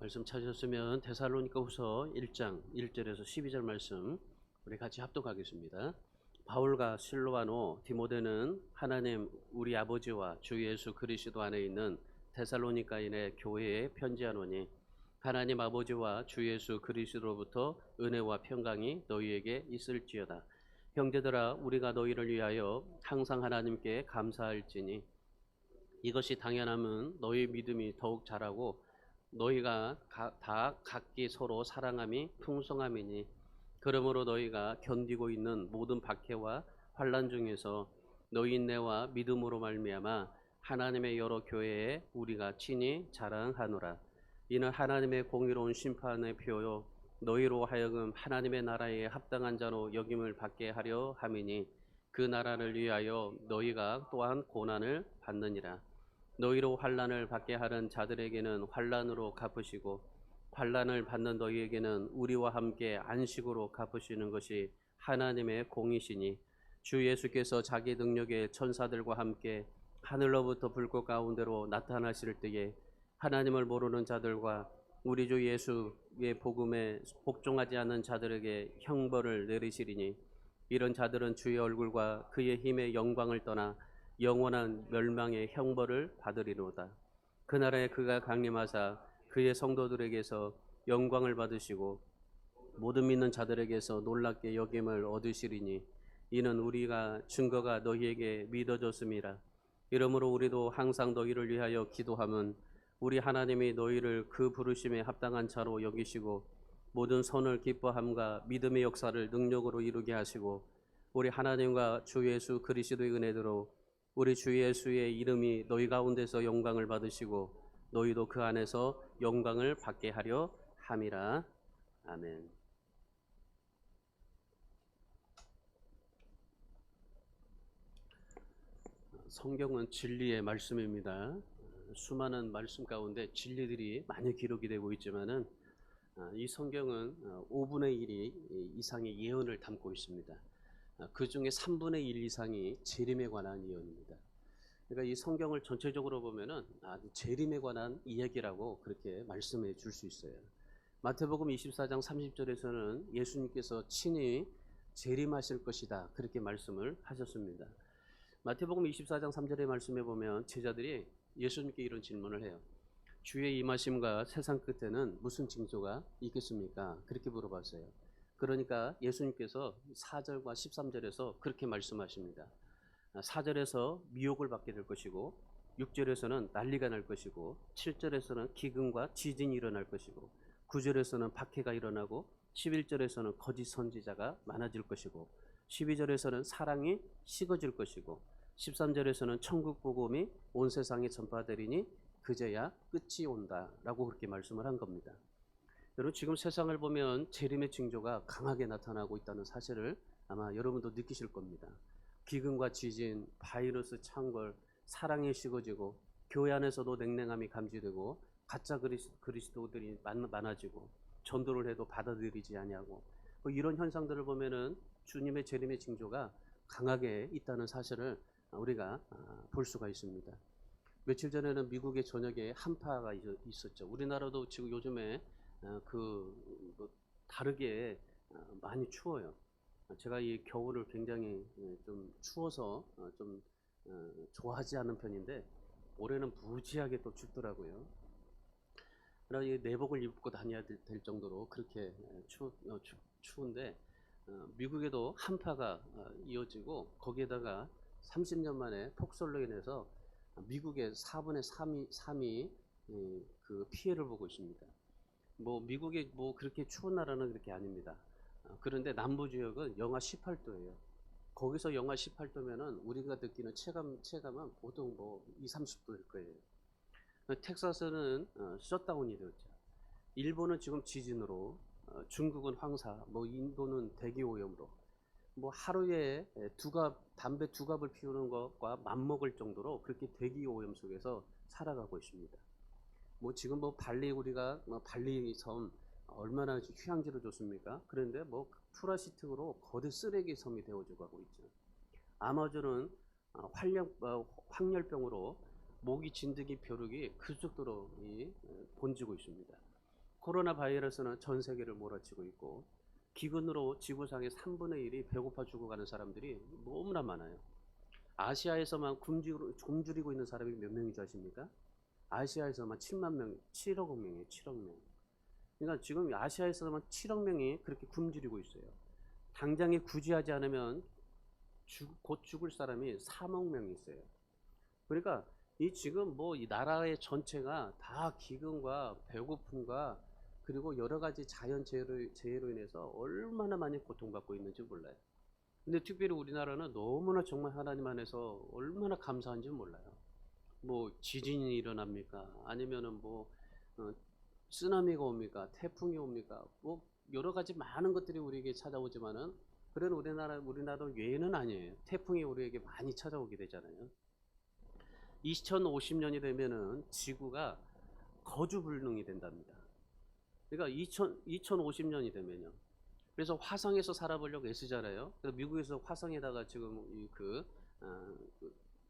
말씀 찾으셨으면 데살로니가후서 1장 1절에서 12절 말씀 우리 같이 합독하겠습니다. 바울과 실로아노 디모데는 하나님 우리 아버지와 주 예수 그리스도 안에 있는 데살로니가인의 교회에 편지하노니 하나님 아버지와 주 예수 그리스도로부터 은혜와 평강이 너희에게 있을지어다. 형제들아, 우리가 너희를 위하여 항상 하나님께 감사할지니 이것이 당연함은 너희 믿음이 더욱 자라고 너희가 다 각기 서로 사랑함이 풍성함이니, 그러므로 너희가 견디고 있는 모든 박해와 환난 중에서 너희 인내와 믿음으로 말미암아 하나님의 여러 교회에 우리가 친히 자랑하노라. 이는 하나님의 공의로운 심판의 표요 너희로 하여금 하나님의 나라에 합당한 자로 여김을 받게 하려 함이니, 그 나라를 위하여 너희가 또한 고난을 받느니라. 너희로 환난을 받게 하는 자들에게는 환난으로 갚으시고 환난을 받는 너희에게는 우리와 함께 안식으로 갚으시는 것이 하나님의 공이시니, 주 예수께서 자기 능력의 천사들과 함께 하늘로부터 불꽃 가운데로 나타나실 때에 하나님을 모르는 자들과 우리 주 예수의 복음에 복종하지 않는 자들에게 형벌을 내리시리니, 이런 자들은 주의 얼굴과 그의 힘의 영광을 떠나 영원한 멸망의 형벌을 받으리로다. 그날에 그가 강림하사 그의 성도들에게서 영광을 받으시고 모든 믿는 자들에게서 놀랍게 여김을 얻으시리니, 이는 우리가 증거가 너희에게 믿어졌음이라. 이러므로 우리도 항상 너희를 위하여 기도함은 우리 하나님이 너희를 그 부르심에 합당한 자로 여기시고 모든 선을 기뻐함과 믿음의 역사를 능력으로 이루게 하시고, 우리 하나님과 주 예수 그리스도의 은혜대로 우리 주 예수의 이름이 너희 가운데서 영광을 받으시고 너희도 그 안에서 영광을 받게 하려 함이라. 아멘. 성경은 진리의 말씀입니다. 수많은 말씀 가운데 진리들이 많이 기록이 되고 있지만은 이 성경은 5분의 1이 이상의 예언을 담고 있습니다. 그 중에 3분의 1 이상이 재림에 관한 예언입니다. 그러니까 이 성경을 전체적으로 보면은 재림에 관한 이야기라고 그렇게 말씀해 줄 수 있어요. 마태복음 24장 30절에서는 예수님께서 친히 재림하실 것이다 그렇게 말씀을 하셨습니다. 마태복음 24장 3절의 말씀에 보면 제자들이 예수님께 이런 질문을 해요. 주의 임하심과 세상 끝에는 무슨 징조가 있겠습니까? 그렇게 물어봤어요. 그러니까 예수님께서 4절과 13절에서 그렇게 말씀하십니다. 4절에서 미혹을 받게 될 것이고 6절에서는 난리가 날 것이고 7절에서는 기근과 지진이 일어날 것이고 9절에서는 박해가 일어나고 11절에서는 거짓 선지자가 많아질 것이고 12절에서는 사랑이 식어질 것이고 13절에서는 천국 복음이 온 세상에 전파되리니 그제야 끝이 온다라고 그렇게 말씀을 한 겁니다. 여러분, 지금 세상을 보면 재림의 징조가 강하게 나타나고 있다는 사실을 아마 여러분도 느끼실 겁니다. 기근과 지진, 바이러스 창궐, 사랑이 식어지고 교회 안에서도 냉랭함이 감지되고 가짜 그리스도들이 많아지고 전도를 해도 받아들이지 아니하고 이런 현상들을 보면은 주님의 재림의 징조가 강하게 있다는 사실을 우리가 볼 수가 있습니다. 며칠 전에는 미국의 전역에 한파가 있었죠. 우리나라도 지금 요즘에 다르게 많이 추워요. 제가 이 겨울을 굉장히 좀 추워서 좀 좋아하지 않은 편인데 올해는 무지하게 또 춥더라고요. 그래서 이 내복을 입고 다녀야 될 정도로 그렇게 추운데 미국에도 한파가 이어지고 거기에다가 30년 만에 폭설로 인해서 미국의 4분의 3이 그 피해를 보고 있습니다. 뭐 미국이 뭐 그렇게 추운 나라는 그렇게 아닙니다. 그런데 남부 지역은 영하 18도예요. 거기서 영하 18도면은 우리가 느끼는 체감은 보통 뭐 20, 30도일 거예요. 텍사스는 셧다운이 되었죠. 일본은 지금 지진으로, 중국은 황사, 뭐 인도는 대기 오염으로, 뭐 하루에 담배 2갑을 피우는 것과 맞먹을 정도로 그렇게 대기 오염 속에서 살아가고 있습니다. 뭐 지금 뭐 우리가 발리 섬 얼마나 휴양지로 좋습니까? 그런데 뭐 플라스틱으로 거대 쓰레기 섬이 되어지고 하고 있죠. 아마존은 황열병으로 모기, 진드기, 벼룩이 급속도로 번지고 있습니다. 코로나 바이러스는 전 세계를 몰아치고 있고 기근으로 지구상의 3분의 1이 배고파 죽어가는 사람들이 너무나 많아요. 아시아에서만 굶주리고 있는 사람이 몇 명인 줄 아십니까? 아시아에서만 7만 명, 7억 명이에요. 7억 명. 그러니까 지금 아시아에서만 7억 명이 그렇게 굶주리고 있어요. 당장에 구제하지 않으면 곧 죽을 사람이 3억 명이 있어요. 그러니까 이 지금 뭐 이 나라의 전체가 다 기근과 배고픔과 그리고 여러 가지 자연 재해로 인해서 얼마나 많이 고통받고 있는지 몰라요. 근데 특별히 우리나라는 너무나 정말 하나님 안에서 얼마나 감사한지 몰라요. 뭐 지진이 일어납니까? 아니면은 뭐 어, 쓰나미가 옵니까? 태풍이 옵니까? 뭐 여러 가지 많은 것들이 우리에게 찾아오지만은 그런 우리나라 외에는 아니에요. 태풍이 우리에게 많이 찾아오게 되잖아요. 2050년이 되면은 지구가 거주불능이 된답니다. 그러니까 2050년이 되면요. 그래서 화성에서 살아보려고 애쓰잖아요. 그래서 미국에서 화성에다가 지금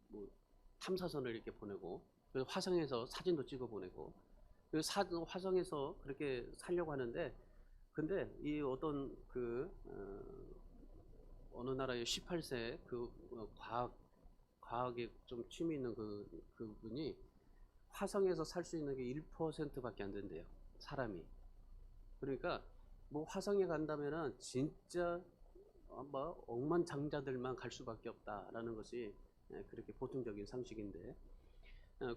뭐 탐사선을 이렇게 보내고, 그래서 화성에서 사진도 찍어 보내고, 화성에서 그렇게 살려고 하는데, 근데 이 어떤 어느 나라의 18세 과학에 좀 취미 있는 그분이 화성에서 살 수 있는 게 1%밖에 안 된대요. 사람이. 그러니까 뭐 화성에 간다면은 진짜 뭐 억만장자들만 갈 수밖에 없다라는 것이 그렇게 보통적인 상식인데,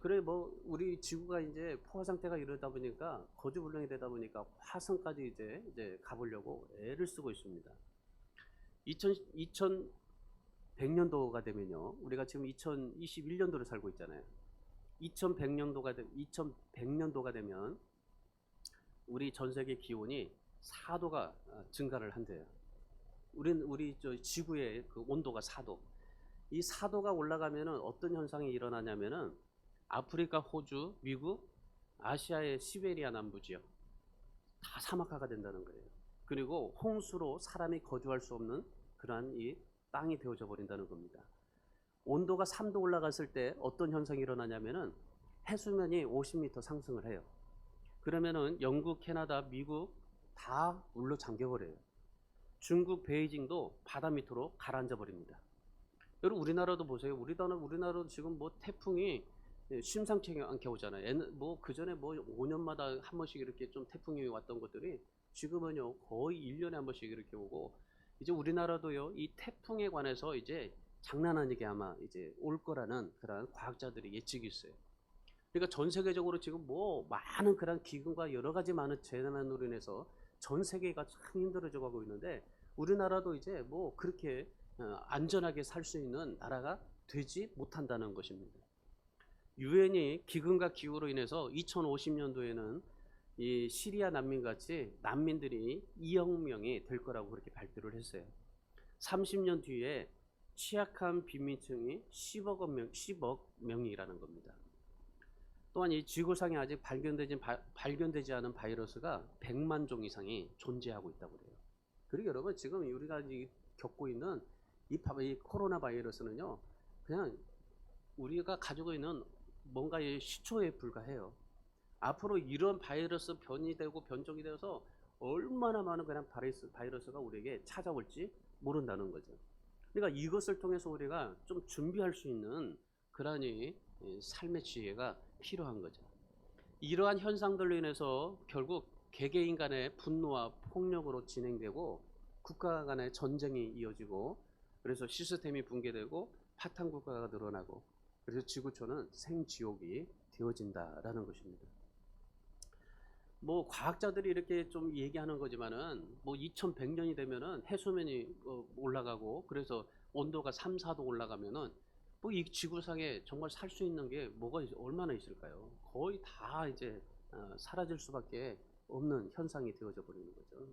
그래 뭐 우리 지구가 이제 포화 상태가 이러다 보니까 거주불능이 되다 보니까 화성까지 이제 가보려고 애를 쓰고 있습니다. 2100년도가 되면요, 우리가 지금 2021년도를 살고 있잖아요. 2100년도가 되면 우리 전 세계 기온이 4도가 증가를 한대요. 우리 저 지구의 그 온도가 4도. 이 4도가 올라가면은 어떤 현상이 일어나냐면은 아프리카, 호주, 미국, 아시아의 시베리아 남부 지역 다 사막화가 된다는 거예요. 그리고 홍수로 사람이 거주할 수 없는 그러한 이 땅이 되어져 버린다는 겁니다. 온도가 3도 올라갔을 때 어떤 현상이 일어나냐면은 해수면이 50m 상승을 해요. 그러면은 영국, 캐나다, 미국 다 물로 잠겨 버려요. 중국 베이징도 바다 밑으로 가라앉아 버립니다. 여러분 우리나라도 보세요. 우리나라도 지금 뭐 태풍이 심상치 않게 오잖아요. 뭐 그전에 뭐 5년마다 한 번씩 이렇게 좀 태풍이 왔던 것들이 지금은요 거의 1년에 한 번씩 이렇게 오고, 이제 우리나라도요 이 태풍에 관해서 이제 장난 아니게 아마 이제 올 거라는 그런 과학자들의 예측이 있어요. 그러니까 전 세계적으로 지금 뭐 많은 그런 기근과 여러 가지 많은 재난으로 인해서 전 세계가 참 힘들어져 가고 있는데, 우리나라도 이제 뭐 그렇게 안전하게 살 수 있는 나라가 되지 못한다는 것입니다. 유엔이 기근과 기후로 인해서 2050년도에는 이 시리아 난민 같이 난민들이 2억 명이 될 거라고 그렇게 발표를 했어요. 30년 뒤에 취약한 빈민층이 10억 명이라는 겁니다. 또한 이 지구상에 아직 발견되지 않은 바이러스가 100만 종 이상이 존재하고 있다고 그래요. 그리고 여러분 지금 우리가 겪고 있는 이 코로나 바이러스는요, 그냥 우리가 가지고 있는 뭔가의 시초에 불과해요. 앞으로 이런 바이러스 변종이 되어서 얼마나 많은 그냥 바이러스가 우리에게 찾아올지 모른다는 거죠. 그러니까 이것을 통해서 우리가 좀 준비할 수 있는 그러한 삶의 지혜가 필요한 거죠. 이러한 현상들로 인해서 결국 개개인 간의 분노와 폭력으로 진행되고 국가 간의 전쟁이 이어지고, 그래서 시스템이 붕괴되고 파탄 국가가 늘어나고, 그래서 지구촌은 생지옥이 되어진다라는 것입니다. 뭐 과학자들이 이렇게 좀 얘기하는 거지만은 뭐 2100년이 되면은 해수면이 올라가고, 그래서 온도가 3, 4도 올라가면은 뭐 이 지구상에 정말 살 수 있는 게 얼마나 있을까요? 거의 다 이제 사라질 수밖에 없는 현상이 되어져 버리는 거죠.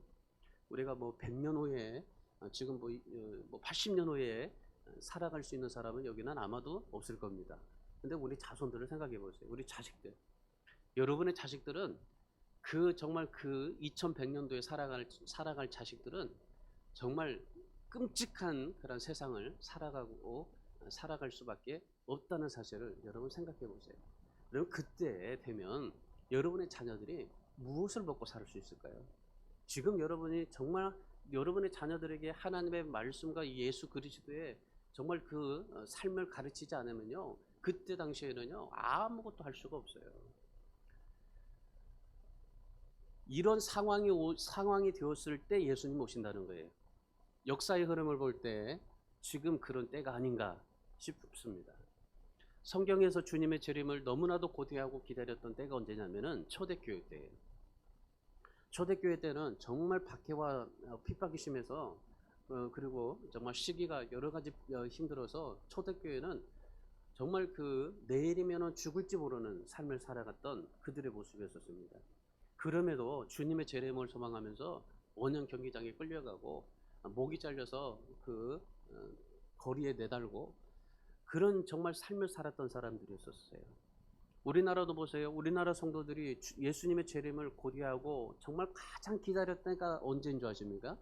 우리가 뭐 100년 후에 지금 뭐 80년 후에 살아갈 수 있는 사람은 여기는 아마도 없을 겁니다. 근데 우리 자손들을 생각해 보세요. 우리 자식들. 여러분의 자식들은 정말 2100년도에 살아갈 자식들은 정말 끔찍한 그런 세상을 살아갈 수밖에 없다는 사실을 여러분 생각해 보세요. 그럼 그때 되면 여러분의 자녀들이 무엇을 먹고 살 수 있을까요? 지금 여러분이 정말 여러분의 자녀들에게 하나님의 말씀과 이 예수 그리스도의 정말 그 삶을 가르치지 않으면요, 그때 당시에는요 아무것도 할 수가 없어요. 이런 상황이 되었을 때 예수님 오신다는 거예요. 역사의 흐름을 볼 때 지금 그런 때가 아닌가 싶습니다. 성경에서 주님의 재림을 너무나도 고대하고 기다렸던 때가 언제냐면은 초대교회 때예요. 초대교회 때는 정말 박해와 핍박이 심해서 그리고 정말 시기가 여러 가지 힘들어서 초대교회는 정말 그 내일이면은 죽을지 모르는 삶을 살아갔던 그들의 모습이었습니다. 그럼에도 주님의 재림을 소망하면서 원형 경기장에 끌려가고 목이 잘려서 그 거리에 내달고 그런 정말 삶을 살았던 사람들이었어요. 우리나라도 보세요. 우리나라 성도들이 예수님의 재림을 고대하고 정말 가장 기다렸던 때가 언제인 줄 아십니까?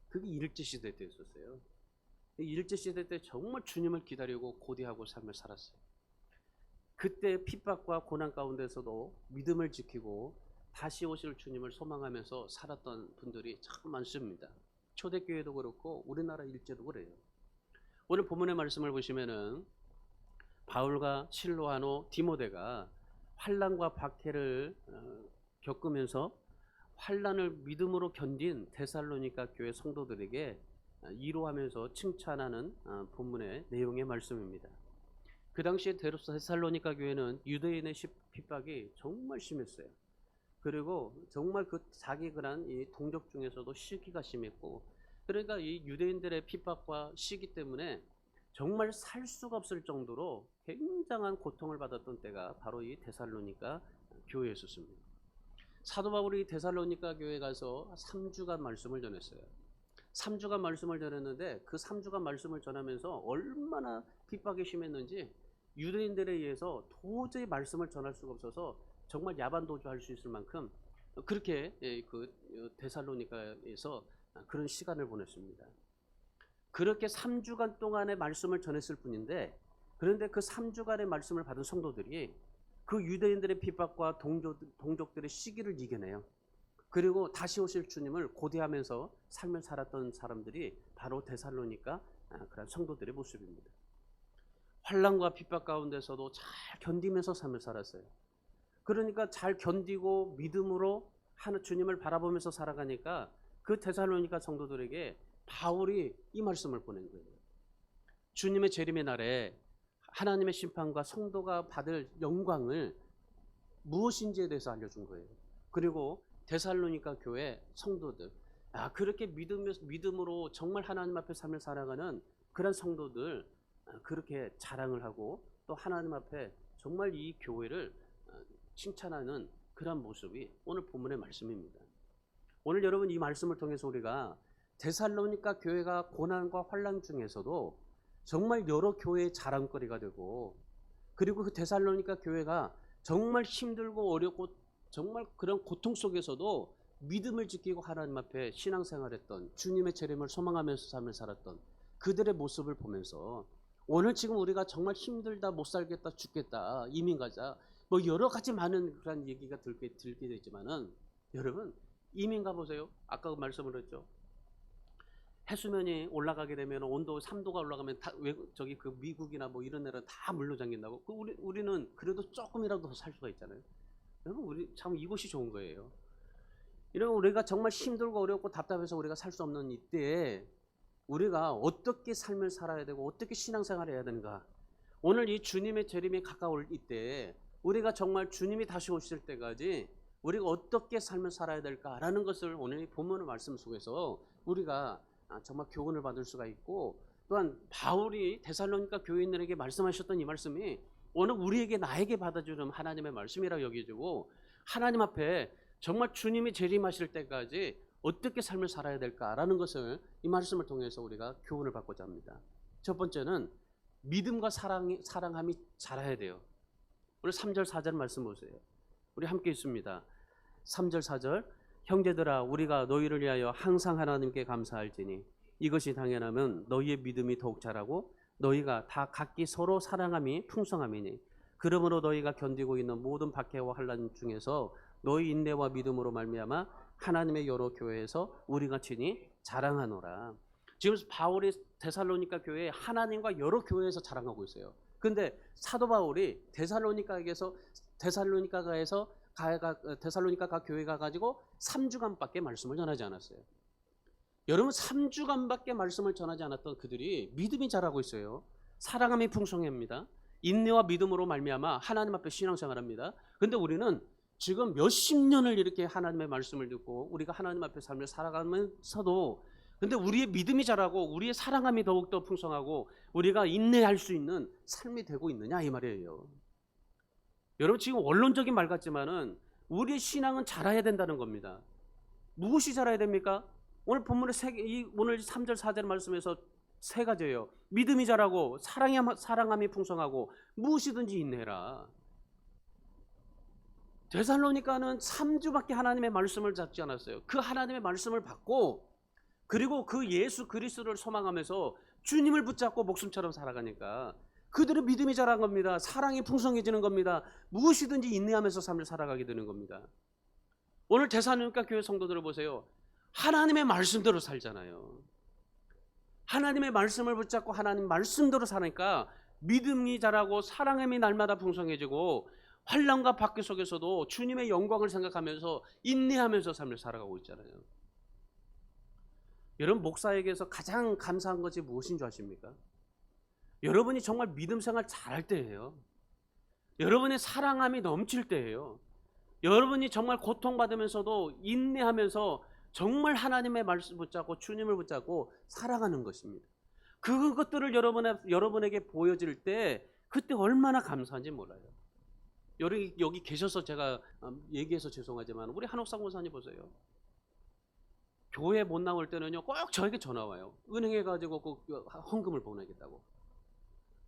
그게 일제시대 때였었어요. 일제시대 때 정말 주님을 기다리고 고대하고 삶을 살았어요. 그때 핍박과 고난 가운데서도 믿음을 지키고 다시 오실 주님을 소망하면서 살았던 분들이 참 많습니다. 초대교회도 그렇고 우리나라 일제도 그래요. 오늘 본문의 말씀을 보시면은 바울과 실로아노 디모데가 환난과 박해를 겪으면서 환난을 믿음으로 견딘 데살로니가 교회 성도들에게 위로하면서 칭찬하는 본문의 내용의 말씀입니다. 그 당시에 데살로니가 교회는 유대인의 핍박이 정말 심했어요. 그리고 정말 그 자기 그런 이 동족 중에서도 시기가 심했고, 그러니까 이 유대인들의 핍박과 시기 때문에 정말 살 수가 없을 정도로 굉장한 고통을 받았던 때가 바로 이 데살로니가 교회였습니다. 사도 바울이 데살로니가 교회에 가서 3주간 말씀을 전했어요. 3주간 말씀을 전했는데 그 3주간 말씀을 전하면서 얼마나 핍박이 심했는지 유대인들에 의해서 도저히 말씀을 전할 수가 없어서 정말 야반도주할 수 있을 만큼 그렇게 그 데살로니가에서 그런 시간을 보냈습니다. 그렇게 3주간 동안의 말씀을 전했을 뿐인데, 그런데 그 3주간의 말씀을 받은 성도들이 그 유대인들의 핍박과 동족들의 시기를 이겨내요. 그리고 다시 오실 주님을 고대하면서 삶을 살았던 사람들이 바로 데살로니가 그런 성도들의 모습입니다. 환난과 핍박 가운데서도 잘 견디면서 삶을 살았어요. 그러니까 잘 견디고 믿음으로 하는 주님을 바라보면서 살아가니까 그 데살로니가 성도들에게 바울이 이 말씀을 보낸 거예요. 주님의 재림의 날에 하나님의 심판과 성도가 받을 영광을 무엇인지에 대해서 알려준 거예요. 그리고 데살로니가 교회 성도들, 그렇게 믿음으로 정말 하나님 앞에 삶을 살아가는 그런 성도들 그렇게 자랑을 하고 또 하나님 앞에 정말 이 교회를 칭찬하는 그런 모습이 오늘 본문의 말씀입니다. 오늘 여러분 이 말씀을 통해서 우리가 데살로니가 교회가 고난과 환난 중에서도 정말 여러 교회의 자랑거리가 되고, 그리고 그 데살로니가 교회가 정말 힘들고 어렵고 정말 그런 고통 속에서도 믿음을 지키고 하나님 앞에 신앙생활했던, 주님의 재림을 소망하면서 삶을 살았던 그들의 모습을 보면서 오늘 지금 우리가 정말 힘들다, 못 살겠다, 죽겠다, 이민 가자, 뭐 여러 가지 많은 그런 얘기가 들게 되지만은 여러분 이민 가보세요. 아까 그 말씀을 했죠. 해수면이 올라가게 되면 온도 3도가 올라가면 다 저기 그 미국이나 뭐 이런 데는 다 물로 잠긴다고. 그 우리는 그래도 조금이라도 더 살 수가 있잖아요. 여러분 우리 참 이곳이 좋은 거예요. 이런 우리가 정말 힘들고 어렵고 답답해서 우리가 살 수 없는 이때에 우리가 어떻게 삶을 살아야 되고 어떻게 신앙생활을 해야 되는가. 오늘 이 주님의 재림이 가까울 이때 우리가 정말 주님이 다시 오실 때까지 우리가 어떻게 삶을 살아야 될까라는 것을 오늘 이 본문의 말씀 속에서 우리가 정말 교훈을 받을 수가 있고, 또한 바울이 데살로니가 교인들에게 말씀하셨던 이 말씀이 오늘 우리에게 나에게 받아주는 하나님의 말씀이라고 여겨지고, 하나님 앞에 정말 주님이 재림하실 때까지 어떻게 삶을 살아야 될까라는 것을 이 말씀을 통해서 우리가 교훈을 받고자 합니다. 첫 번째는 믿음과 사랑함이 자라야 돼요. 오늘 3절 4절 말씀 보세요. 우리 함께 있습니다. 3절 4절 형제들아 우리가 너희를 위하여 항상 하나님께 감사할지니 이것이 당연하면 너희의 믿음이 더욱 자라고 너희가 다 각기 서로 사랑함이 풍성함이니 그러므로 너희가 견디고 있는 모든 박해와 환난 중에서 너희 인내와 믿음으로 말미암아 하나님의 여러 교회에서 우리가 친히 자랑하노라. 지금 바울이 데살로니가 교회에 하나님과 여러 교회에서 자랑하고 있어요. 근데 사도 바울이 데살로니카에서 데살로니가 교회 가가지고 3주간밖에 말씀을 전하지 않았어요. 여러분, 3주간밖에 말씀을 전하지 않았던 그들이 믿음이 자라고 있어요. 사랑함이 풍성합니다. 인내와 믿음으로 말미암아 하나님 앞에 신앙생활합니다. 근데 우리는 지금 몇십 년을 이렇게 하나님의 말씀을 듣고 우리가 하나님 앞에 삶을 살아가면서도 근데 우리의 믿음이 자라고 우리의 사랑함이 더욱더 풍성하고 우리가 인내할 수 있는 삶이 되고 있느냐 이 말이에요. 여러분, 지금 원론적인 말 같지만은 우리의 신앙은 자라야 된다는 겁니다. 무엇이 자라야 됩니까? 오늘 본문의 오늘 3절 4절 말씀에서 세 가지예요. 믿음이 자라고 사랑함이 풍성하고 무엇이든지 인내해라. 데살로니가는 3주밖에 하나님의 말씀을 잡지 않았어요. 그 하나님의 말씀을 받고 그리고 그 예수 그리스도를 소망하면서 주님을 붙잡고 목숨처럼 살아가니까 그들의 믿음이 자란 겁니다. 사랑이 풍성해지는 겁니다. 무엇이든지 인내하면서 삶을 살아가게 되는 겁니다. 오늘 데살로니가 교회 성도들을 보세요. 하나님의 말씀대로 살잖아요. 하나님의 말씀을 붙잡고 하나님 말씀대로 사니까 믿음이 자라고 사랑함이 날마다 풍성해지고 환난과 박해 속에서도 주님의 영광을 생각하면서 인내하면서 삶을 살아가고 있잖아요. 여러분, 목사에게서 가장 감사한 것이 무엇인 줄 아십니까? 여러분이 정말 믿음 생활 잘할 때예요. 여러분의 사랑함이 넘칠 때예요. 여러분이 정말 고통받으면서도 인내하면서 정말 하나님의 말씀 붙잡고 주님을 붙잡고 살아가는 것입니다. 그것들을 여러분에게 보여질 때 그때 얼마나 감사한지 몰라요. 여기 계셔서 제가 얘기해서 죄송하지만 우리 한옥상 목사님 보세요. 교회 못 나올 때는요 꼭 저에게 전화 와요. 은행에 가지고 꼭 헌금을 보내겠다고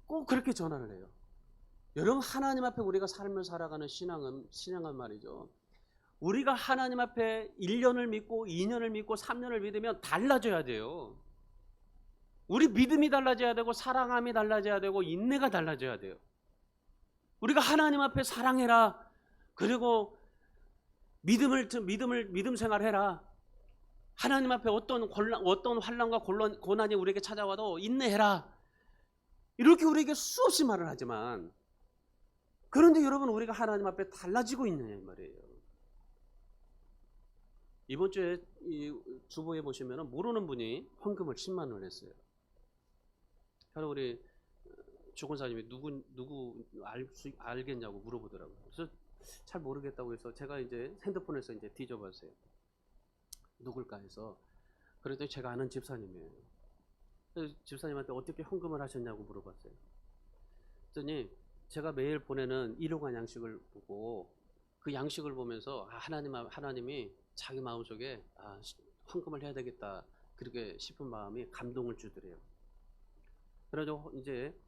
꼭 그렇게 전화를 해요. 여러분, 하나님 앞에 우리가 삶을 살아가는 신앙은 말이죠. 우리가 하나님 앞에 1년을 믿고 2년을 믿고 3년을 믿으면 달라져야 돼요. 우리 믿음이 달라져야 되고 사랑함이 달라져야 되고 인내가 달라져야 돼요. 우리가 하나님 앞에 사랑해라. 그리고 믿음 생활해라. 하나님 앞에 어떤 환난과 고난이 우리에게 찾아와도 인내해라. 이렇게 우리에게 수없이 말을 하지만 그런데 여러분, 우리가 하나님 앞에 달라지고 있느냐 이 말이에요. 이번 주에 이 주보에 보시면 모르는 분이 헌금을 10만 원 했어요. 그래서 우리 주권사님이 누구 알겠냐고 물어보더라고요. 그래서 잘 모르겠다고 해서 제가 이제 핸드폰에서 이제 뒤져봤어요. 누굴까 해서 그랬더니 제가 아는 집사님이에요. 그래서 집사님한테 어떻게 헌금을 하셨냐고 물어봤어요. 그랬더니 제가 매일 보내는 일용할 양식을 보고 그 양식을 보면서 하나님이 자기 마음속에 헌금을 해야 되겠다 그렇게 싶은 마음이 감동을 주더래요. 그래서 이제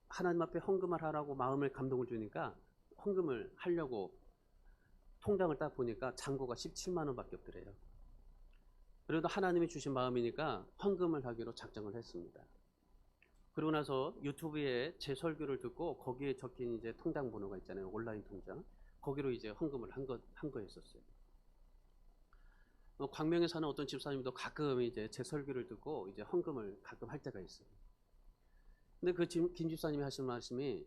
하나님 앞에 헌금을 하라고 마음을 감동을 주니까 헌금을 하려고 통장을 딱 보니까 잔고가 17만 원밖에 없더래요. 그래도 하나님이 주신 마음이니까 헌금을 하기로 작정을 했습니다. 그러고 나서 유튜브에 제 설교를 듣고 거기에 적힌 이제 통장 번호가 있잖아요. 온라인 통장. 거기로 이제 헌금을 한 거였었어요. 광명에 사는 어떤 집사님도 가끔 이제 제 설교를 듣고 이제 헌금을 가끔 할 때가 있어요. 근데 그 김 집사님이 하신 말씀이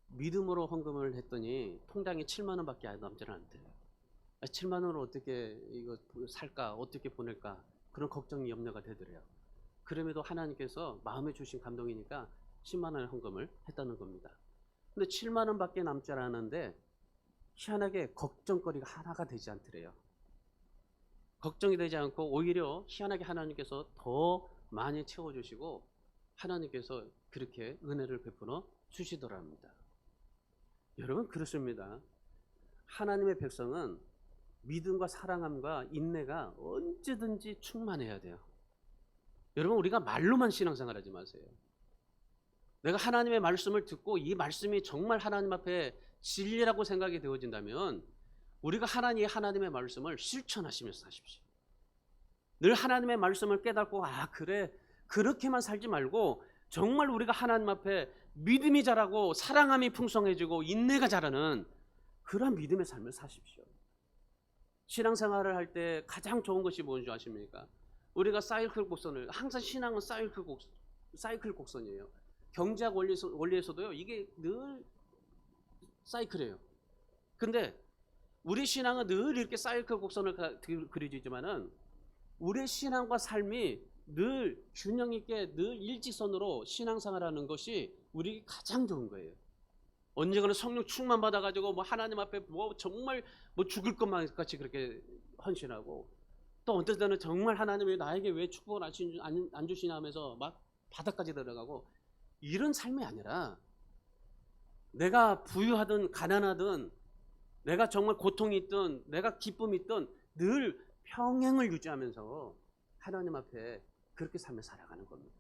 믿음으로 헌금을 했더니 통장에 7만 원밖에 남지는 않대요. 7만 원을 어떻게 이거 살까 어떻게 보낼까 그런 걱정이 염려가 되더래요. 그럼에도 하나님께서 마음에 주신 감동이니까 10만 원의 헌금을 했다는 겁니다. 근데 7만 원밖에 남지 않았는데 희한하게 걱정거리가 하나가 되지 않더래요. 걱정이 되지 않고 오히려 희한하게 하나님께서 더 많이 채워주시고 하나님께서 그렇게 은혜를 베풀어 주시더랍니다. 여러분, 그렇습니다. 하나님의 백성은 믿음과 사랑함과 인내가 언제든지 충만해야 돼요. 여러분, 우리가 말로만 신앙생활하지 마세요. 내가 하나님의 말씀을 듣고 이 말씀이 정말 하나님 앞에 진리라고 생각이 되어진다면 우리가 하나님의 말씀을 실천하시면서 사십시오. 늘 하나님의 말씀을 깨닫고 그래 그렇게만 살지 말고 정말 우리가 하나님 앞에 믿음이 자라고 사랑함이 풍성해지고 인내가 자라는 그러한 믿음의 삶을 사십시오. 신앙생활을 할 때 가장 좋은 것이 뭔지 아십니까? 우리가 사이클 곡선을, 항상 신앙은 사이클 곡선이에요. 경제학 원리에서도요, 이게 늘 사이클이에요. 근데 우리 신앙은 늘 이렇게 사이클 곡선을 그려지지만은 우리의 신앙과 삶이 늘 균형 있게 늘 일직선으로 신앙생활하는 것이 우리 가장 좋은 거예요. 언젠가는 성령 충만 받아가지고 뭐 하나님 앞에 뭐 정말 뭐 죽을 것만 같이 그렇게 헌신하고, 또 어떤 때는 정말 하나님이 나에게 왜 축복을 안 주시나 하면서 막 바닥까지 들어가고, 이런 삶이 아니라 내가 부유하든 가난하든 내가 정말 고통이 있든 내가 기쁨이 있든 늘 평행을 유지하면서 하나님 앞에 그렇게 삶을 살아가는 겁니다.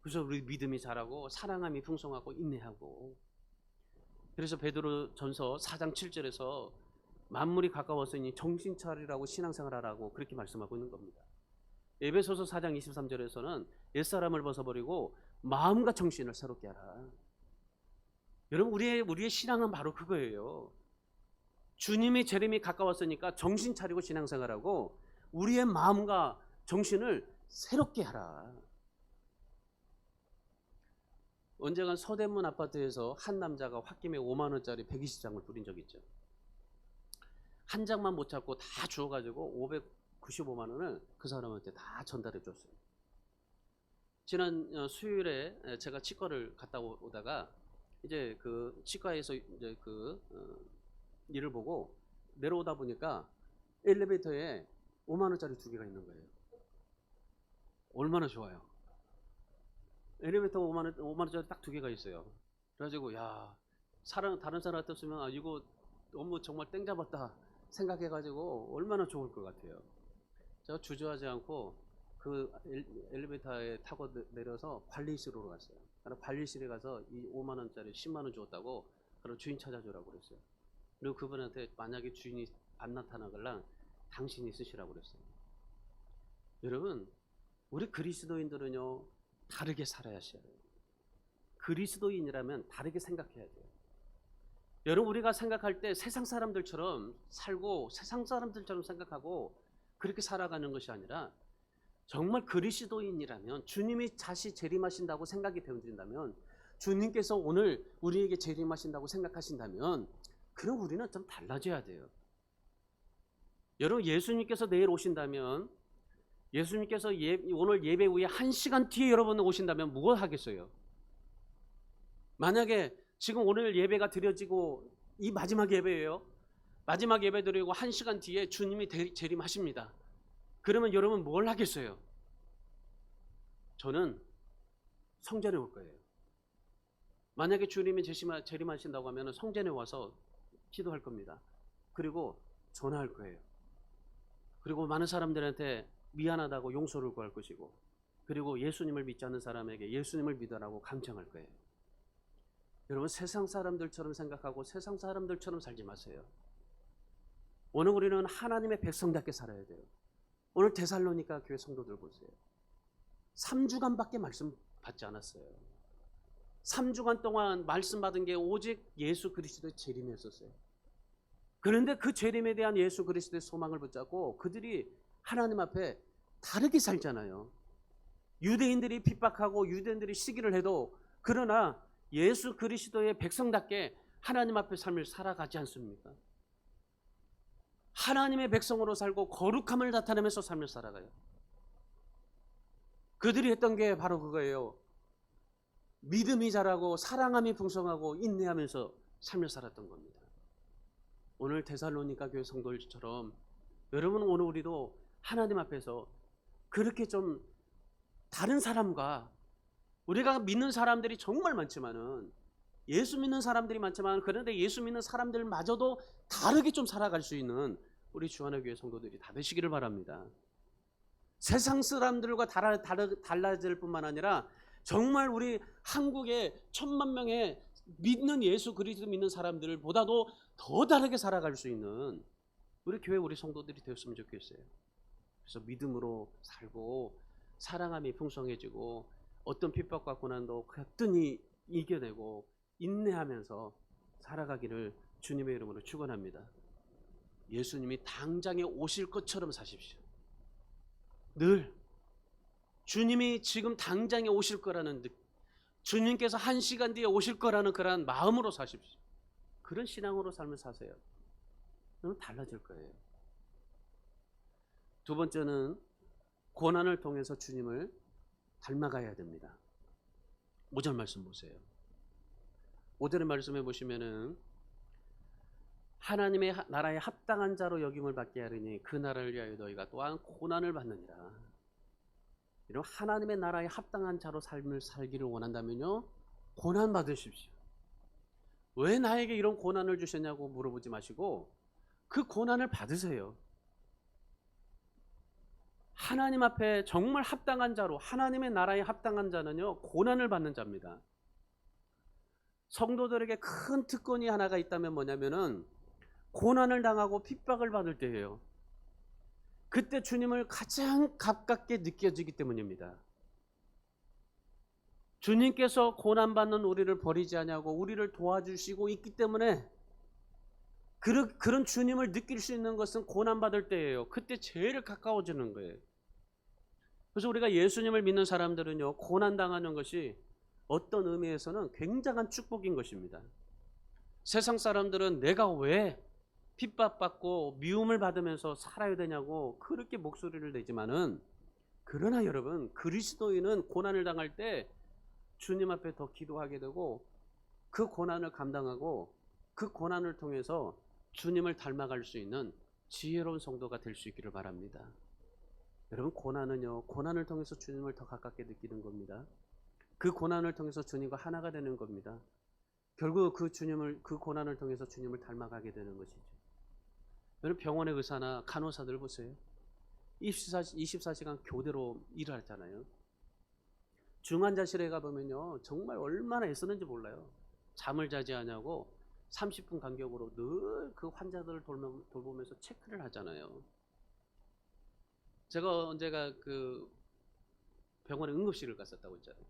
그래서 우리 믿음이 자라고 사랑함이 풍성하고 인내하고. 그래서 베드로전서 4장 7절에서 만물이 가까웠으니 정신 차리라고 신앙생활하라고 그렇게 말씀하고 있는 겁니다. 에베소서 4장 23절에서는 옛사람을 벗어버리고 마음과 정신을 새롭게 하라. 여러분, 우리의 신앙은 바로 그거예요. 주님의 재림이 가까웠으니까 정신 차리고 신앙생활하고 우리의 마음과 정신을 새롭게 하라. 언젠가 서대문 아파트에서 한 남자가 홧김에 5만 원짜리 120장을 뿌린 적이 있죠. 한 장만 못 찾고 다 주워가지고 595만 원을 그 사람한테 다 전달해 줬어요. 지난 수요일에 제가 치과를 갔다 오다가 이제 그 치과에서 이제 일을 보고 내려오다 보니까 엘리베이터에 5만 원짜리 2개가 있는 거예요. 얼마나 좋아요. 엘리베이터 5만 원짜리 딱 2개가 있어요. 그래가지고 야, 다른 사람 같았으면 이거 너무 정말 땡 잡았다 생각해가지고 얼마나 좋을 것 같아요. 제가 주저하지 않고 그 엘리베이터에 타고 내려서 관리실로 갔어요. 관리실에 가서 이 5만 원짜리 10만 원 주었다고 그럼 주인 찾아주라고 그랬어요. 그리고 그분한테 만약에 주인이 안 나타나걸랑 당신이 쓰시라고 그랬어요. 여러분, 우리 그리스도인들은요 다르게 살아야 해요. 그리스도인이라면 다르게 생각해야 돼요. 여러분, 우리가 생각할 때 세상 사람들처럼 살고 세상 사람들처럼 생각하고 그렇게 살아가는 것이 아니라, 정말 그리스도인이라면 주님이 다시 재림하신다고 생각이 되어진다면, 주님께서 오늘 우리에게 재림하신다고 생각하신다면, 그럼 우리는 좀 달라져야 돼요. 여러분, 예수님께서 내일 오신다면, 예수님께서 오늘 예배 후에 1시간 뒤에 여러분 오신다면 무엇 하겠어요? 만약에 지금 오늘 예배가 드려지고 이 마지막 예배예요. 마지막 예배 드리고 1시간 뒤에 주님이 재림하십니다. 그러면 여러분 뭘 하겠어요? 저는 성전에 올 거예요. 만약에 주님이 재림하신다고 하면 성전에 와서 기도할 겁니다. 그리고 전화할 거예요. 그리고 많은 사람들한테 미안하다고 용서를 구할 것이고, 그리고 예수님을 믿지 않는 사람에게 예수님을 믿으라고 강청할 거예요. 여러분, 세상 사람들처럼 생각하고 세상 사람들처럼 살지 마세요. 오늘 우리는 하나님의 백성답게 살아야 돼요. 오늘 데살로니가 교회 성도들 보세요. 3주간밖에 말씀 받지 않았어요. 3주간 동안 말씀 받은 게 오직 예수 그리스도의 재림이었어요. 그런데 그 재림에 대한 예수 그리스도의 소망을 붙잡고 그들이 하나님 앞에 다르게 살잖아요. 유대인들이 핍박하고 유대인들이 시기를 해도, 그러나 예수 그리스도의 백성답게 하나님 앞에 삶을 살아가지 않습니까? 하나님의 백성으로 살고 거룩함을 나타내면서 삶을 살아가요. 그들이 했던 게 바로 그거예요. 믿음이 자라고 사랑함이 풍성하고 인내하면서 삶을 살았던 겁니다. 오늘 데살로니가 교회 성도들처럼 여러분은 오늘 우리도 하나님 앞에서 그렇게 좀 다른 사람과, 우리가 믿는 사람들이 정말 많지만은, 예수 믿는 사람들이 많지만, 그런데 예수 믿는 사람들마저도 다르게 좀 살아갈 수 있는 우리 주하나교회 성도들이 다 되시기를 바랍니다. 세상 사람들과 달라질 뿐만 아니라 정말 우리 한국의 1,000만 명의 믿는 예수 그리스도 믿는 사람들보다도 더 다르게 살아갈 수 있는 우리 교회 우리 성도들이 되었으면 좋겠어요. 그래서 믿음으로 살고 사랑함이 풍성해지고 어떤 핍박과 고난도 가뜩이 이겨내고 인내하면서 살아가기를 주님의 이름으로 축원합니다. 예수님이 당장에 오실 것처럼 사십시오. 늘 주님이 지금 당장에 오실 거라는 주님께서 1시간 뒤에 오실 거라는 그러한 마음으로 사십시오. 그런 신앙으로 삶을 사세요. 그러면 달라질 거예요. 두 번째는 고난을 통해서 주님을 닮아가야 됩니다. 5절 말씀 보세요. 5절의 말씀에 보시면은 하나님의 나라에 합당한 자로 여김을 받게 하리니 그 나라를 위하여 너희가 또한 고난을 받느니라. 이런 하나님의 나라에 합당한 자로 삶을 살기를 원한다면요, 고난 받으십시오. 왜 나에게 이런 고난을 주셨냐고 물어보지 마시고 그 고난을 받으세요. 하나님 앞에 정말 합당한 자로, 하나님의 나라에 합당한 자는요, 고난을 받는 자입니다. 성도들에게 큰 특권이 하나가 있다면 뭐냐면은 고난을 당하고 핍박을 받을 때예요. 그때 주님을 가장 가깝게 느껴지기 때문입니다. 주님께서 고난받는 우리를 버리지 않냐고 우리를 도와주시고 있기 때문에 그런 주님을 느낄 수 있는 것은 고난받을 때예요. 그때 제일 가까워지는 거예요. 그래서 우리가 예수님을 믿는 사람들은요, 고난당하는 것이 어떤 의미에서는 굉장한 축복인 것입니다. 세상 사람들은 내가 왜 핍박받고 미움을 받으면서 살아야 되냐고 그렇게 목소리를 내지만은, 그러나 여러분, 그리스도인은 고난을 당할 때 주님 앞에 더 기도하게 되고 그 고난을 감당하고 그 고난을 통해서 주님을 닮아갈 수 있는 지혜로운 성도가 될 수 있기를 바랍니다. 여러분, 고난은요, 고난을 통해서 주님을 더 가깝게 느끼는 겁니다. 그 고난을 통해서 주님과 하나가 되는 겁니다. 결국 그 고난을 통해서 주님을 닮아가게 되는 것이죠. 여러분, 병원의 의사나 간호사들 보세요. 24시간 교대로 일을 하잖아요. 중환자실에 가보면요, 정말 얼마나 애쓰는지 몰라요. 잠을 자지 않냐고 30분 간격으로 늘 그 환자들을 돌보면서 체크를 하잖아요. 제가 언제가 그 병원에 응급실을 갔었다고 했잖아요.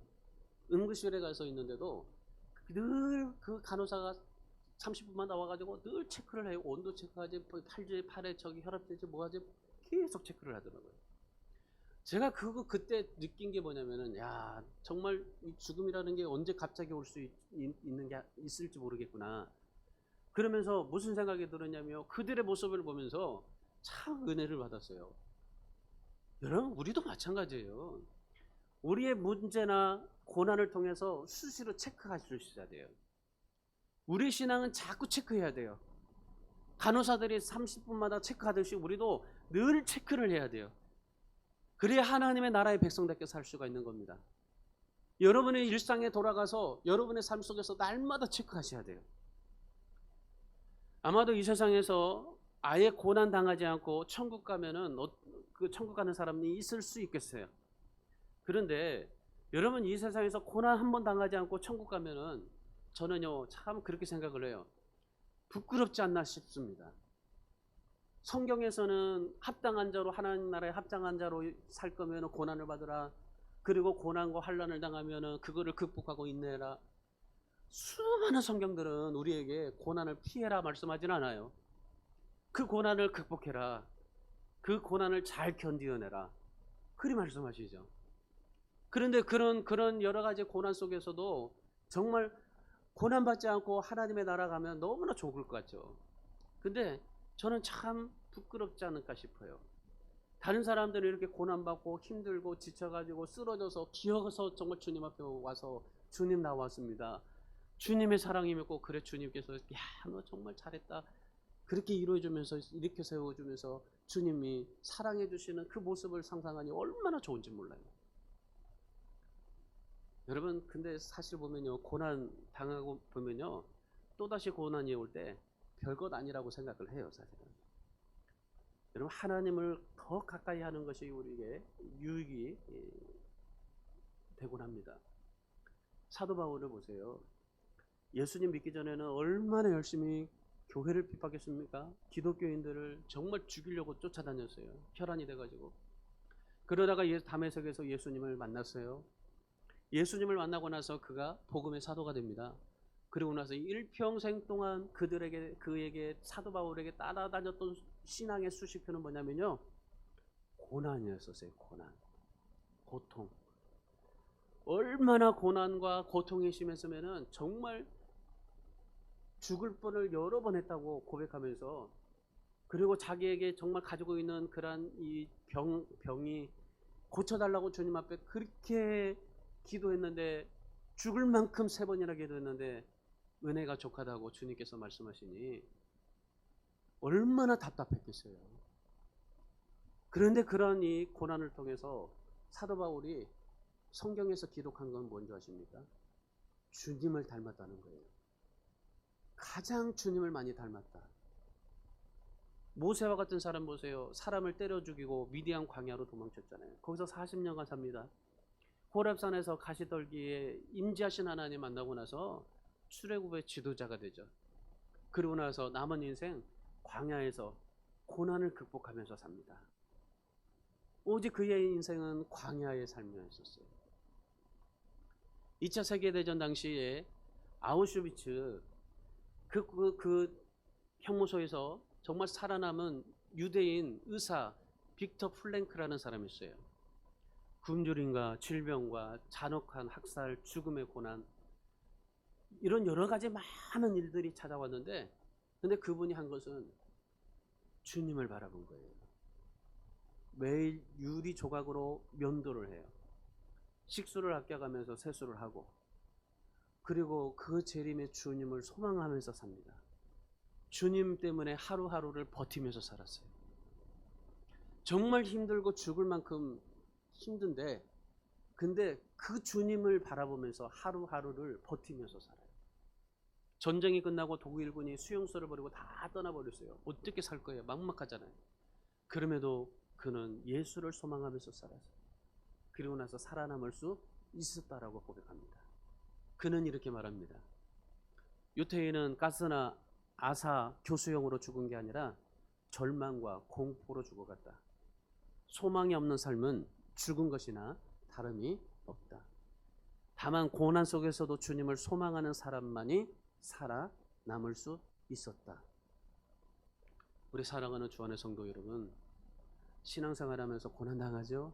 응급실에 가서 있는데도 늘 그 간호사가 30분만 나와가지고 늘 체크를 해요. 온도 체크하지, 팔에 저기 혈압되지, 뭐하지, 계속 체크를 하더라고요. 제가 그때 느낀 게 뭐냐면은, 야, 정말 이 죽음이라는 게 언제 갑자기 올 수 있는 게 있을지 모르겠구나. 그러면서 무슨 생각이 들었냐면, 그들의 모습을 보면서 참 은혜를 받았어요. 여러분, 우리도 마찬가지예요. 우리의 문제나 고난을 통해서 수시로 체크할 수 있어야 돼요. 우리 신앙은 자꾸 체크해야 돼요. 간호사들이 30분마다 체크하듯이 우리도 늘 체크를 해야 돼요. 그래야 하나님의 나라의 백성답게 살 수가 있는 겁니다. 여러분의 일상에 돌아가서 여러분의 삶 속에서 날마다 체크하셔야 돼요. 아마도 이 세상에서 아예 고난 당하지 않고 천국 가면은 그 천국 가는 사람이 있을 수 있겠어요. 그런데 여러분, 이 세상에서 고난 한 번 당하지 않고 천국 가면은 저는요, 참 그렇게 생각을 해요. 부끄럽지 않나 싶습니다. 성경에서는 합당한 자로, 하나님 나라에 합당한 자로 살 거면 고난을 받으라. 그리고 고난과 환난을 당하면 그거를 극복하고 인내해라. 수많은 성경들은 우리에게 고난을 피해라 말씀하진 않아요. 그 고난을 극복해라. 그 고난을 잘 견디어내라. 그리 말씀하시죠. 그런데 그런 여러 가지 고난 속에서도 정말 고난받지 않고 하나님의 나라 가면 너무나 좋을 것 같죠. 근데 저는 참 부끄럽지 않을까 싶어요. 다른 사람들은 이렇게 고난받고 힘들고 지쳐가지고 쓰러져서 기어서 정말 주님 앞에 와서, 주님 나왔습니다, 주님의 사랑이 맺고, 그래 주님께서 야, 너 정말 잘했다, 그렇게 이루어주면서, 이렇게 세워주면서 주님이 사랑해 주시는 그 모습을 상상하니 얼마나 좋은지 몰라요. 여러분, 근데 사실 보면요, 고난 당하고 보면요, 또다시 고난이 올 때 별것 아니라고 생각을 해요, 사실은. 여러분, 하나님을 더 가까이 하는 것이 우리에게 유익이 되곤 합니다. 사도 바울을 보세요. 예수님 믿기 전에는 얼마나 열심히 교회를 핍박했습니까? 기독교인들을 정말 죽이려고 쫓아다녔어요. 혈안이 돼가지고. 그러다가 다메섹에서 예수님을 만났어요. 예수님을 만나고 나서 그가 복음의 사도가 됩니다. 그리고 나서 일평생 동안 그에게 사도 바울에게 따라다녔던 신앙의 수식표는 뭐냐면요, 고난이었었어요. 고난, 고통. 얼마나 고난과 고통이 심했으면은 정말 죽을 뻔을 여러 번 했다고 고백하면서, 그리고 자기에게 정말 가지고 있는 그러한 이 병이 고쳐달라고 주님 앞에 그렇게 기도했는데, 죽을 만큼 3번이나 기도했는데 은혜가 족하다고 주님께서 말씀하시니 얼마나 답답했겠어요. 그런데 그런 이 고난을 통해서 사도 바울이 성경에서 기록한 건 뭔지 아십니까? 주님을 닮았다는 거예요. 가장 주님을 많이 닮았다. 모세와 같은 사람 보세요. 사람을 때려 죽이고 미디안 광야로 도망쳤잖아요. 거기서 40년간 삽니다. 호렙산에서 가시떨기에 임재하신 하나님 만나고 나서 출애굽의 지도자가 되죠. 그러고 나서 남은 인생 광야에서 고난을 극복하면서 삽니다. 오직 그의 인생은 광야의 삶이었어요. 2차 세계대전 당시에 아우슈비츠 그 형무소에서 정말 살아남은 유대인 의사 빅터 플랭크라는 사람이 있어요. 굶주림과 질병과 잔혹한 학살, 죽음의 고난, 이런 여러 가지 많은 일들이 찾아왔는데, 근데 그분이 한 것은 주님을 바라본 거예요. 매일 유리 조각으로 면도를 해요. 식수를 아껴가면서 세수를 하고, 그리고 그 재림의 주님을 소망하면서 삽니다. 주님 때문에 하루하루를 버티면서 살았어요. 정말 힘들고 죽을 만큼 힘든데, 근데 그 주님을 바라보면서 하루하루를 버티면서 살아요. 전쟁이 끝나고 독일군이 수용소를 버리고 다 떠나버렸어요. 어떻게 살 거예요? 막막하잖아요. 그럼에도 그는 예수를 소망하면서 살았어요. 그리고 나서 살아남을 수 있었다라고 고백합니다. 그는 이렇게 말합니다. 유태인은 가스나 아사 교수형으로 죽은 게 아니라 절망과 공포로 죽어갔다. 소망이 없는 삶은 죽은 것이나 다름이 없다. 다만 고난 속에서도 주님을 소망하는 사람만이 살아남을 수 있었다. 우리 사랑하는 주 안의 성도 여러분, 신앙생활하면서 고난당하죠?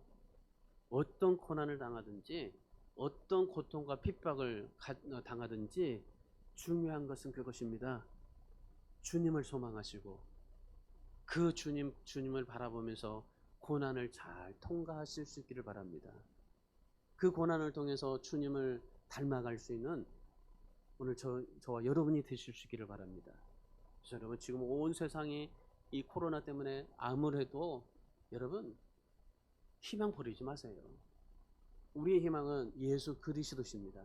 어떤 고난을 당하든지 어떤 고통과 핍박을 당하든지 중요한 것은 그것입니다. 주님을 소망하시고 그 주님을 바라보면서 고난을 잘 통과하실 수 있기를 바랍니다. 그 고난을 통해서 주님을 닮아갈 수 있는 오늘 저와 여러분이 되실 수 있기를 바랍니다. 그래서 여러분, 지금 온 세상이 이 코로나 때문에 아무래도 여러분 희망 버리지 마세요. 우리의 희망은 예수 그리스도십니다.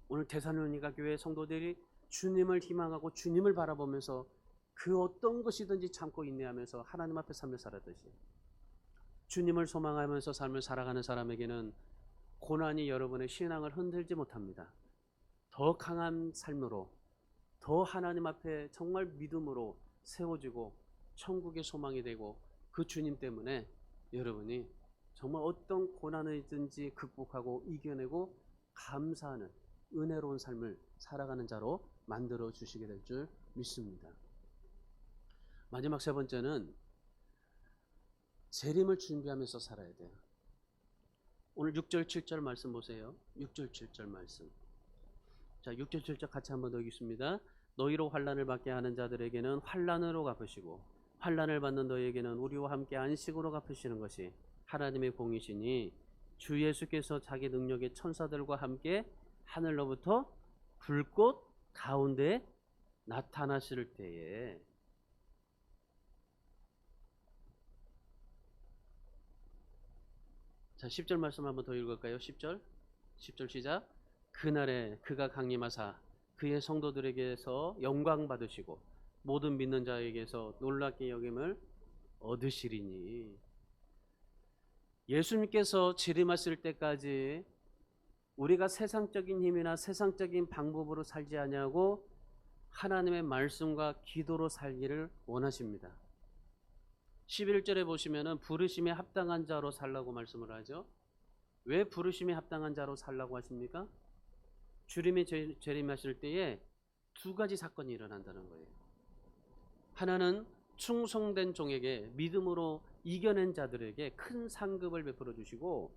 오늘 데살로니가 교회 성도들이 주님을 희망하고 주님을 바라보면서 그 어떤 것이든지 참고 인내하면서 하나님 앞에 삶을 살았듯이, 주님을 소망하면서 삶을 살아가는 사람에게는 고난이 여러분의 신앙을 흔들지 못합니다. 더 강한 삶으로, 더 하나님 앞에 정말 믿음으로 세워지고 천국의 소망이 되고, 그 주님 때문에 여러분이 정말 어떤 고난이든지 극복하고 이겨내고 감사하는 은혜로운 삶을 살아가는 자로 만들어 주시게 될 줄 믿습니다. 마지막 3번째는 재림을 준비하면서 살아야 돼요. 오늘 6절 7절 말씀 보세요. 6절 7절 말씀. 자, 6절 7절 같이 한번 더 읽겠습니다. 너희로 환난을 받게 하는 자들에게는 환난으로 갚으시고 환난을 받는 너희에게는 우리와 함께 안식으로 갚으시는 것이 하나님의 공이시니, 주 예수께서 자기 능력의 천사들과 함께 하늘로부터 불꽃 가운데 나타나실 때에. 자, 10절 말씀 한번 더 읽을까요? 10절 시작. 그날에 그가 강림하사 그의 성도들에게서 영광 받으시고 모든 믿는 자에게서 놀랍게 여김을 얻으시리니. 예수님께서 재림하실 때까지 우리가 세상적인 힘이나 세상적인 방법으로 살지 아니하고 하나님의 말씀과 기도로 살기를 원하십니다. 11절에 보시면은 부르심에 합당한 자로 살라고 말씀을 하죠. 왜 부르심에 합당한 자로 살라고 하십니까? 주님이 재림하실 때에 두 가지 사건이 일어난다는 거예요. 하나는 충성된 종에게 믿음으로 이겨낸 자들에게 큰 상급을 베풀어 주시고,